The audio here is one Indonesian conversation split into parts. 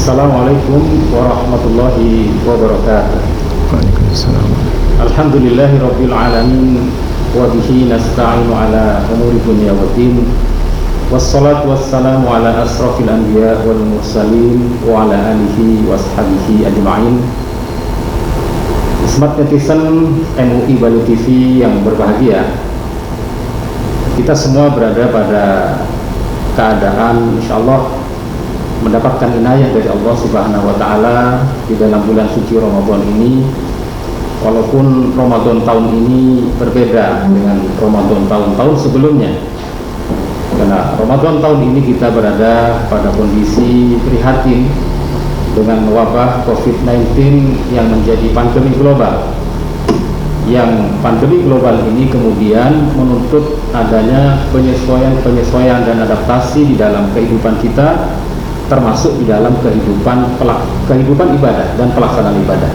Assalamualaikum warahmatullahi wabarakatuh. Waalaikumsalam. Alhamdulillahi rabbil alamin wa bihi nasta'inu ala umuri dunya waddin. Wassalatu wassalamu ala asrafil anbiya wal mursalin wa ala alihi wa ashabihi ajma'in. Smart netizen MUI Bali TV yang berbahagia, kita semua berada pada keadaan insyaallah mendapatkan inayah dari Allah Subhanahu wa taala di dalam bulan suci Ramadan ini. Walaupun Ramadan tahun ini berbeda dengan Ramadan tahun-tahun sebelumnya, karena Ramadan tahun ini kita berada pada kondisi prihatin dengan wabah COVID-19 yang menjadi pandemi global. Yang pandemi global ini kemudian menuntut adanya penyesuaian dan adaptasi di dalam kehidupan kita, termasuk di dalam kehidupan ibadah dan pelaksanaan ibadah.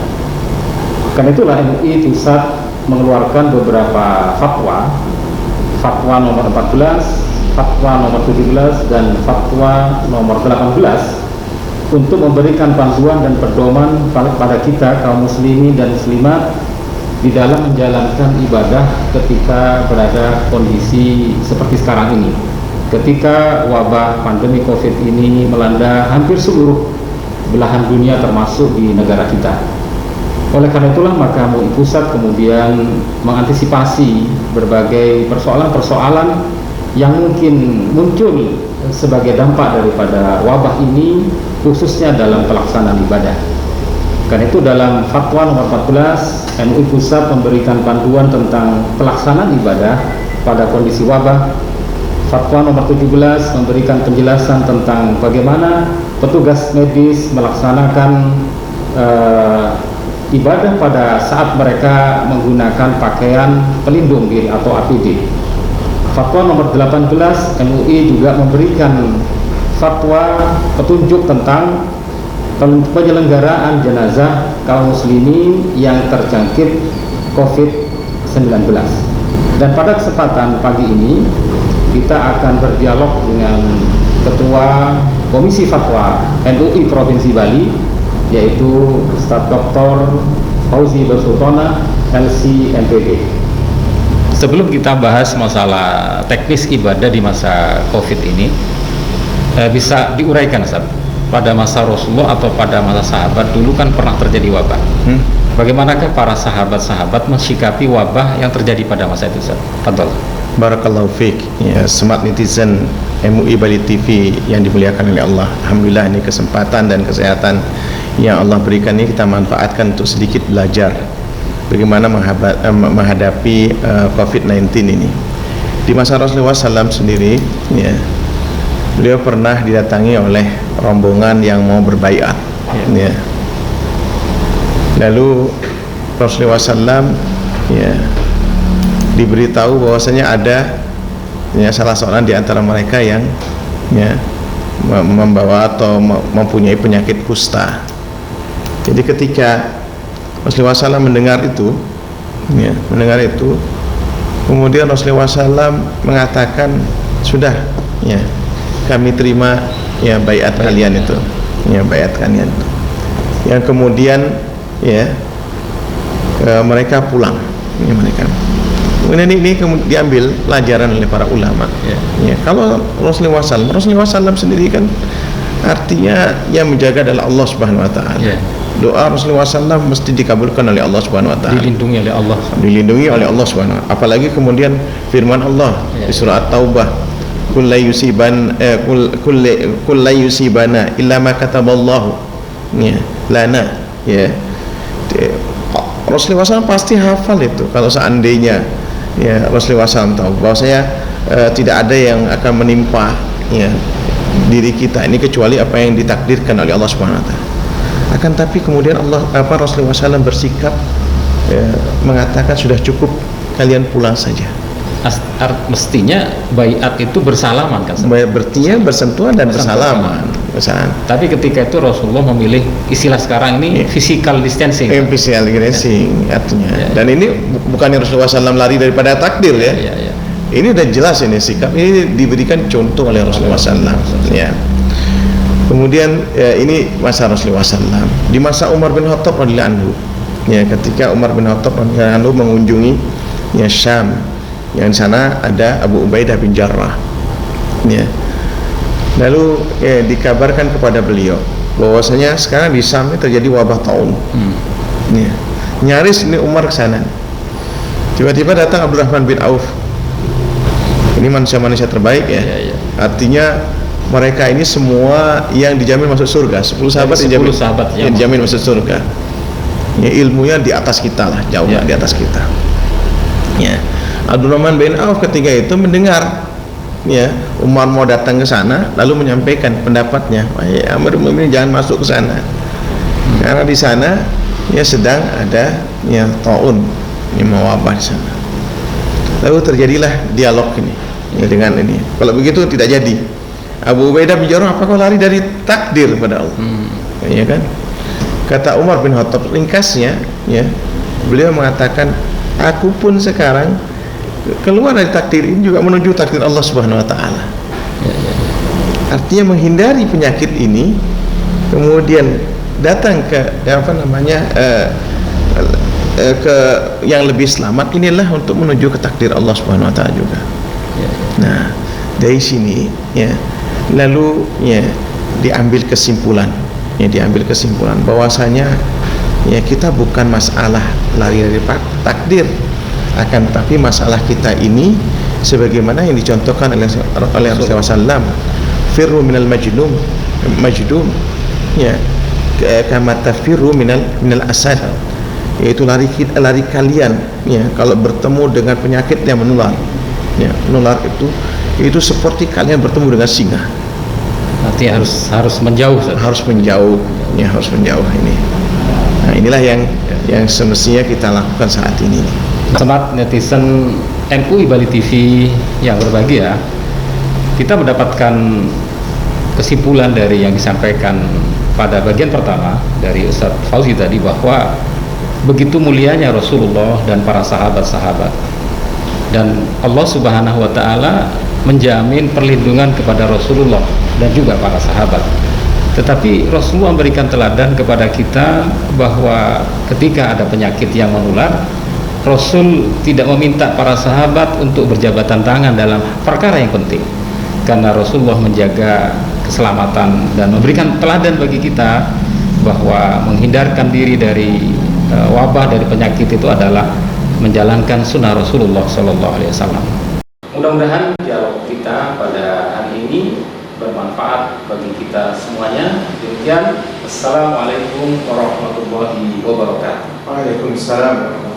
Karena itulah MUI Pusat mengeluarkan beberapa fatwa nomor 14, fatwa nomor 17, dan fatwa nomor 18 untuk memberikan panduan dan pedoman pada kita kaum muslimin dan muslimat di dalam menjalankan ibadah ketika berada kondisi seperti sekarang ini, ketika wabah pandemi COVID ini melanda hampir seluruh belahan dunia termasuk di negara kita. Oleh karena itulah maka MUI Pusat kemudian mengantisipasi berbagai persoalan-persoalan yang mungkin muncul sebagai dampak daripada wabah ini, khususnya dalam pelaksanaan ibadah. Karena itu dalam fatwa nomor 14 MUI Pusat memberikan panduan tentang pelaksanaan ibadah pada kondisi wabah. Fatwa nomor 17 memberikan penjelasan tentang bagaimana petugas medis melaksanakan ibadah pada saat mereka menggunakan pakaian pelindung diri atau APD. Fatwa nomor 18 MUI juga memberikan fatwa petunjuk tentang penyelenggaraan jenazah kaum muslimin yang terjangkit COVID-19. Dan pada kesempatan pagi ini kita akan berdialog dengan Ketua Komisi Fatwa MUI Provinsi Bali, yaitu Ustaz Dr. Fauzi Bersultona, LC MPD. Sebelum kita bahas masalah teknis ibadah di masa COVID ini, bisa diuraikan Ustaz, pada masa Rasulullah atau pada masa sahabat dulu kan pernah terjadi wabah. Bagaimanakah para sahabat-sahabat mensikapi wabah yang terjadi pada masa itu Ustaz? Fadhol. Barakallahu fiik. Ya, smart netizen MUI Bali TV yang dimuliakan oleh Allah. Alhamdulillah, ini kesempatan dan kesehatan yang Allah berikan ini kita manfaatkan untuk sedikit belajar bagaimana menghadapi COVID-19 ini. Di masa Rasulullah SAW sendiri, ya, beliau pernah didatangi oleh rombongan yang mau berbaiat. Ya. Lalu Rasulullah SAW ya, diberitahu bahwasanya ada salah seorang di antara mereka yang ya, membawa atau mempunyai penyakit kusta. Jadi ketika Rasulullah SAW mendengar itu, kemudian Rasulullah SAW mengatakan, sudah, ya, kami terima ya baiat kalian itu, ya baiat kalian itu. Yang kemudian ya mereka pulang, ya, mereka. Kemudian ini diambil pelajaran oleh para ulama. Ya, kalau Rasulullah SAW sendiri kan artinya yang menjaga adalah Allah Subhanahu Wa Taala. Doa Rasulullah SAW mesti dikabulkan oleh Allah Subhanahu Wa Taala. Dilindungi oleh Allah. Dilindungi oleh Allah Subhanahu Wa Taala. Apalagi kemudian firman Allah di surah At-Taubah, "Kul la yusibana illa ma kataballahu lana." Ya. Rasulullah SAW pasti hafal itu. Kalau seandainya ya Rasulullah SAW tahu bahwa saya tidak ada yang akan menimpa ya diri kita ini kecuali apa yang ditakdirkan oleh Allah Subhanahu Wa Taala. Akan tapi kemudian Rasulullah SAW bersikap ya, mengatakan sudah cukup, kalian pulang saja. Mestinya baiat itu bersalaman kan? Berarti bersentuhan dan bersalaman. Tapi ketika itu Rasulullah memilih istilah sekarang ini physical distancing. Physical distancing artinya. Dan ini bukan Rasulullah SAW lari daripada takdir ya. Ini udah jelas ini sikap ini diberikan contoh oleh Rasulullah SAW. Ya. Kemudian ini masa Rasulullah SAW. Di masa Umar bin Khattab radhiyallahu anhu, ya, ketika Umar bin Khattab radhiyallahu anhu mengunjungi ya Syam, yang di sana ada Abu Ubaidah bin Jarrah, ya. Lalu dikabarkan kepada beliau bahwasanya sekarang di Syam ini terjadi wabah taun. Ya. Nyaris ini Umar ke sana. Tiba-tiba datang Abdurrahman bin Auf. Ini manusia-manusia terbaik, ya. Artinya mereka ini semua yang dijamin masuk surga. 10 sahabat yang dijamin masuk surga. Ya, ilmunya di atas kita lah, jauh di atas kita. Ya. Abdurrahman bin Auf ketika itu mendengar, ya, Umar mau datang ke sana, lalu menyampaikan pendapatnya, Amirul Mukminin jangan masuk ke sana, karena di sana ya sedang ada ya taun, ya, mewabah di sana. Lalu terjadilah dialog ini, ya, dengan ini. Kalau begitu tidak jadi. Abu Ubaidah bin Jarrah, apa kau lari dari takdir pada Allah? Ya kan? Kata Umar bin Khattab, ringkasnya, ya, beliau mengatakan, aku pun sekarang keluar dari takdir ini juga menuju takdir Allah Subhanahu Wa Taala. Artinya menghindari penyakit ini, kemudian datang ke ke yang lebih selamat, inilah untuk menuju ke takdir Allah Subhanahu Wa Taala juga. Nah, dari sini, ya, lalu ya diambil kesimpulan bahwasanya ya kita bukan masalah lari dari takdir, akan tapi masalah kita ini sebagaimana yang dicontohkan oleh Rasulullah SAW, firru minal majdum, ya, kama tafirru minal asad, yaitu lari kalian, ya, kalau bertemu dengan penyakit yang menular, ya, menular itu seperti kalian bertemu dengan singa. Artinya harus menjauh, harus menjauh ini. Nah, inilah yang semestinya kita lakukan saat ini. Sobat netizen NU Bali TV yang berbahagia, kita mendapatkan kesimpulan dari yang disampaikan pada bagian pertama dari Ustadz Fauzi tadi, bahwa begitu mulianya Rasulullah dan para sahabat-sahabat, dan Allah Subhanahu Wa Taala menjamin perlindungan kepada Rasulullah dan juga para sahabat. Tetapi Rasulullah memberikan teladan kepada kita bahwa ketika ada penyakit yang menular, Rasul tidak meminta para sahabat untuk berjabatan tangan dalam perkara yang penting, karena Rasulullah menjaga keselamatan dan memberikan teladan bagi kita bahwa menghindarkan diri dari wabah, dari penyakit itu adalah menjalankan sunnah Rasulullah SAW. Mudah-mudahan dialog kita pada hari ini bermanfaat bagi kita semuanya. Demikian, Assalamualaikum warahmatullahi wabarakatuh. Waalaikumsalam.